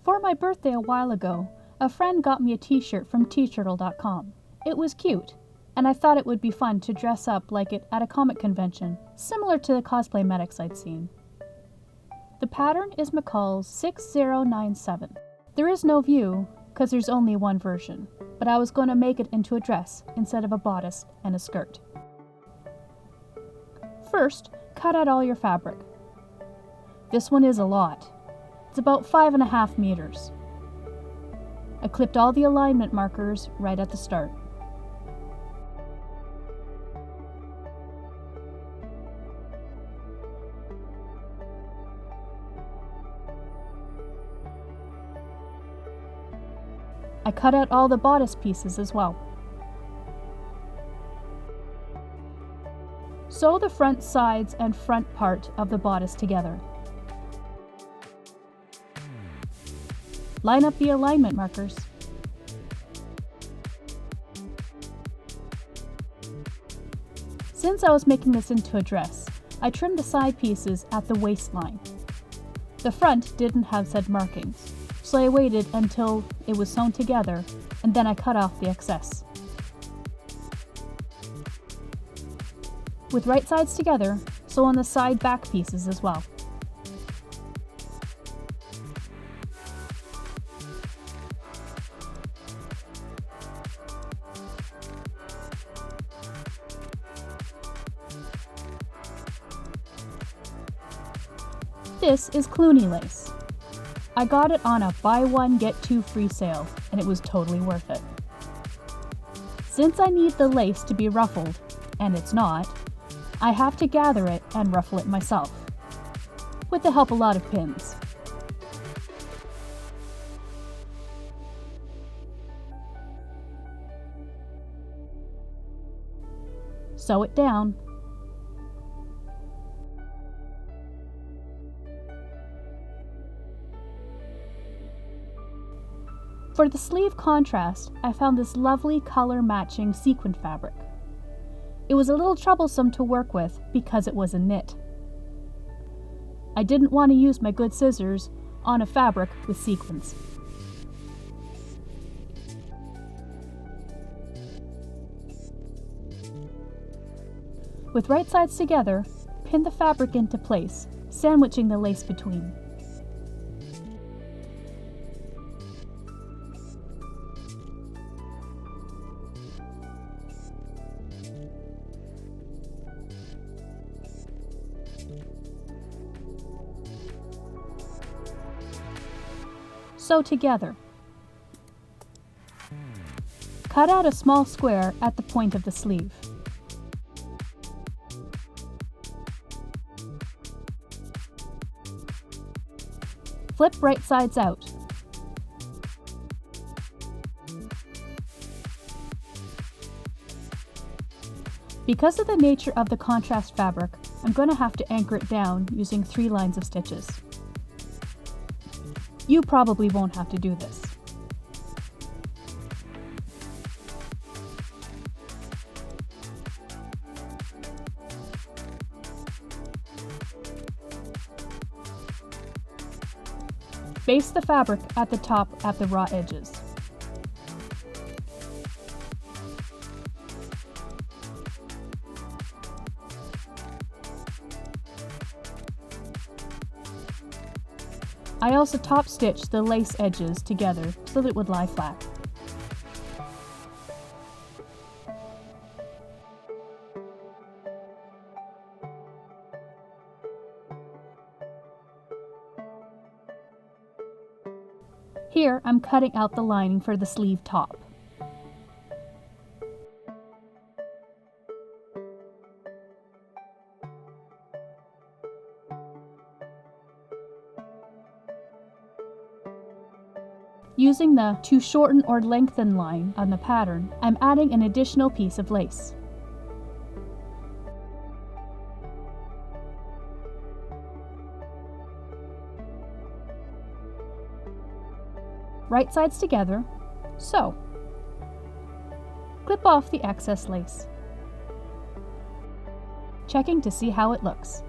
For my birthday a while ago, a friend got me a t-shirt from tturtle.com. It was cute, and I thought it would be fun to dress up like it at a comic convention, similar to the cosplay medics I'd seen. The pattern is McCalls 6097. There is no view, because there's only one version, but I was going to make it into a dress instead of a bodice and a skirt. First, cut out all your fabric. This one is a lot. It's about 5.5 meters. I clipped all the alignment markers right at the start. I cut out all the bodice pieces as well. Sew the front sides and front part of the bodice together. Line up the alignment markers. Since I was making this into a dress, I trimmed the side pieces at the waistline. The front didn't have said markings, so I waited until it was sewn together, and then I cut off the excess. With right sides together, sew on the side back pieces as well. This is Clooney lace. I got it on a buy one get two free sale, and it was totally worth it. Since I need the lace to be ruffled, and it's not, I have to gather it and ruffle it myself, with the help of a lot of pins. Sew it down. For the sleeve contrast, I found this lovely color-matching sequin fabric. It was a little troublesome to work with because it was a knit. I didn't want to use my good scissors on a fabric with sequins. With right sides together, pin the fabric into place, sandwiching the lace between. Sew together. Cut out a small square at the point of the sleeve. Flip right sides out. Because of the nature of the contrast fabric, I'm going to have to anchor it down using 3 lines of stitches. You probably won't have to do this. Baste the fabric at the top at the raw edges. I also top stitched the lace edges together so that it would lie flat. Here I'm cutting out the lining for the sleeve top. Using the to shorten or lengthen line on the pattern, I'm adding an additional piece of lace. Right sides together, sew. Clip off the excess lace. Checking to see how it looks.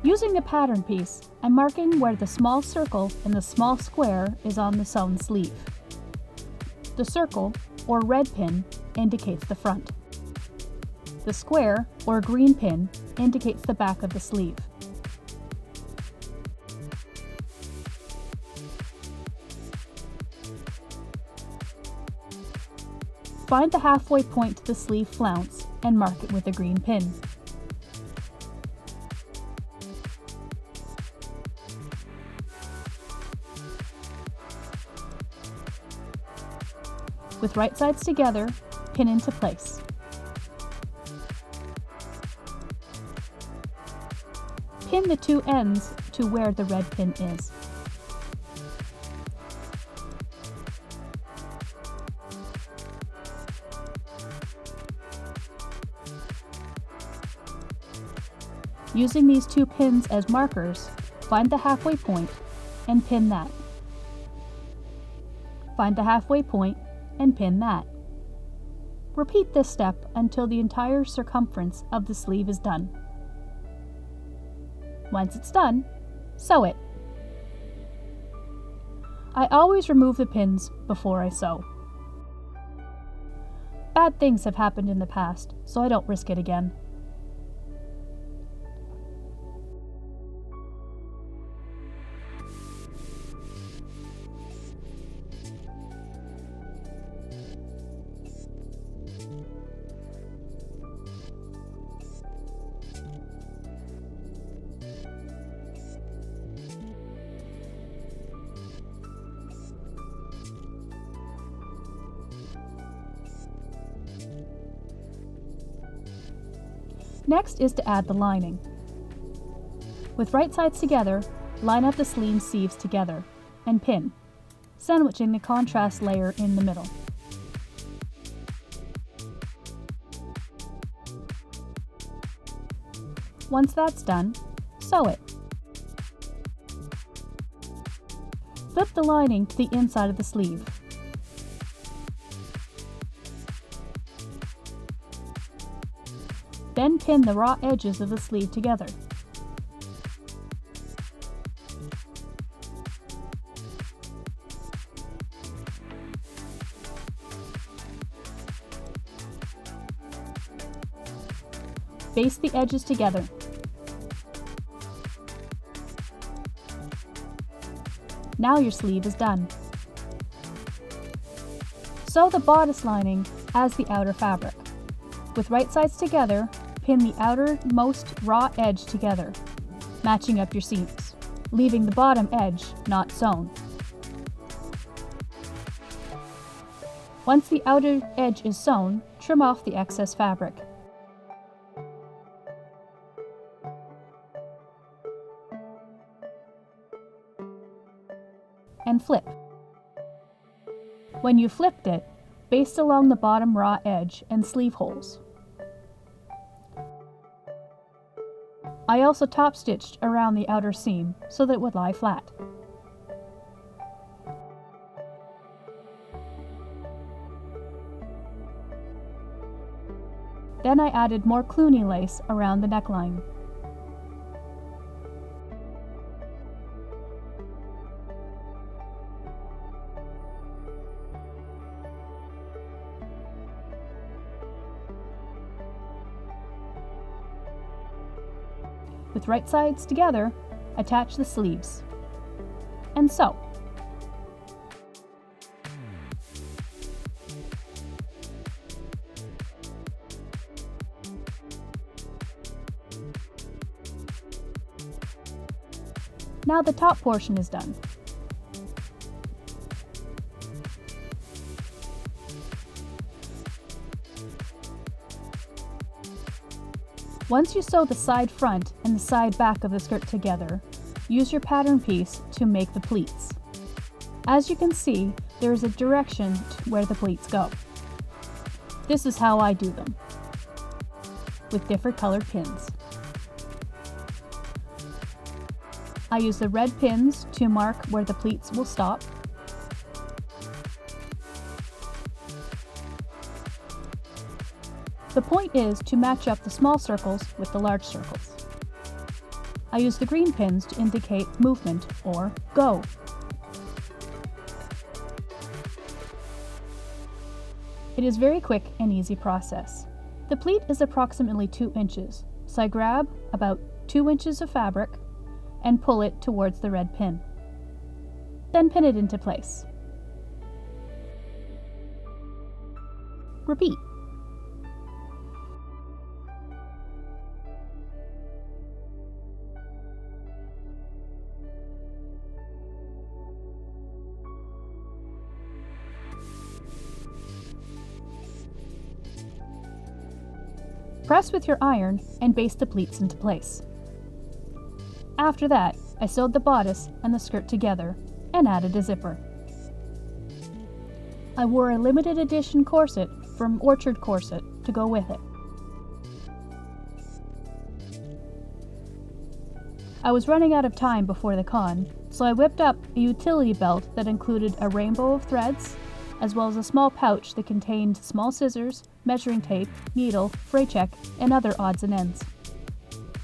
Using the pattern piece, I'm marking where the small circle and the small square is on the sewn sleeve. The circle, or red pin, indicates the front. The square, or green pin, indicates the back of the sleeve. Find the halfway point to the sleeve flounce and mark it with a green pin. With right sides together, pin into place. Pin the two ends to where the red pin is. Using these two pins as markers, find the halfway point and pin that. Find the halfway point and pin that. Repeat this step until the entire circumference of the sleeve is done. Once it's done, sew it. I always remove the pins before I sew. Bad things have happened in the past, so I don't risk it again. Next is to add the lining. With right sides together, line up the sleeves together and pin, sandwiching the contrast layer in the middle. Once that's done, sew it. Flip the lining to the inside of the sleeve. Then pin the raw edges of the sleeve together. Baste the edges together. Now your sleeve is done. Sew the bodice lining as the outer fabric. With right sides together, pin the outermost raw edge together, matching up your seams, leaving the bottom edge not sewn. Once the outer edge is sewn, trim off the excess fabric. And flip. When you flipped it, baste along the bottom raw edge and sleeve holes. I also top stitched around the outer seam so that it would lie flat. Then I added more Clooney lace around the neckline. With right sides together, attach the sleeves and sew. Now the top portion is done. Once you sew the side front and the side back of the skirt together, use your pattern piece to make the pleats. As you can see, there is a direction to where the pleats go. This is how I do them, with different colored pins. I use the red pins to mark where the pleats will stop. The point is to match up the small circles with the large circles. I use the green pins to indicate movement or go. It is a very quick and easy process. The pleat is approximately 2 inches, so I grab about 2 inches of fabric and pull it towards the red pin. Then pin it into place. Repeat. Press with your iron and baste the pleats into place. After that, I sewed the bodice and the skirt together and added a zipper. I wore a limited edition corset from Orchard Corset to go with it. I was running out of time before the con, so I whipped up a utility belt that included a rainbow of threads, as well as a small pouch that contained small scissors, measuring tape, needle, fray check, and other odds and ends.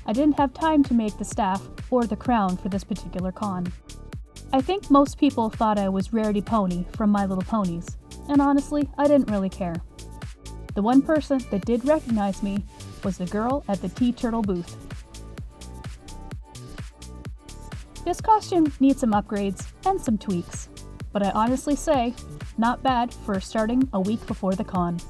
I didn't have time to make the staff or the crown for this particular con. I think most people thought I was Rarity Pony from My Little Ponies, and honestly, I didn't really care. The one person that did recognize me was the girl at the Tea Turtle booth. This costume needs some upgrades and some tweaks, but I honestly say, not bad for starting a week before the con.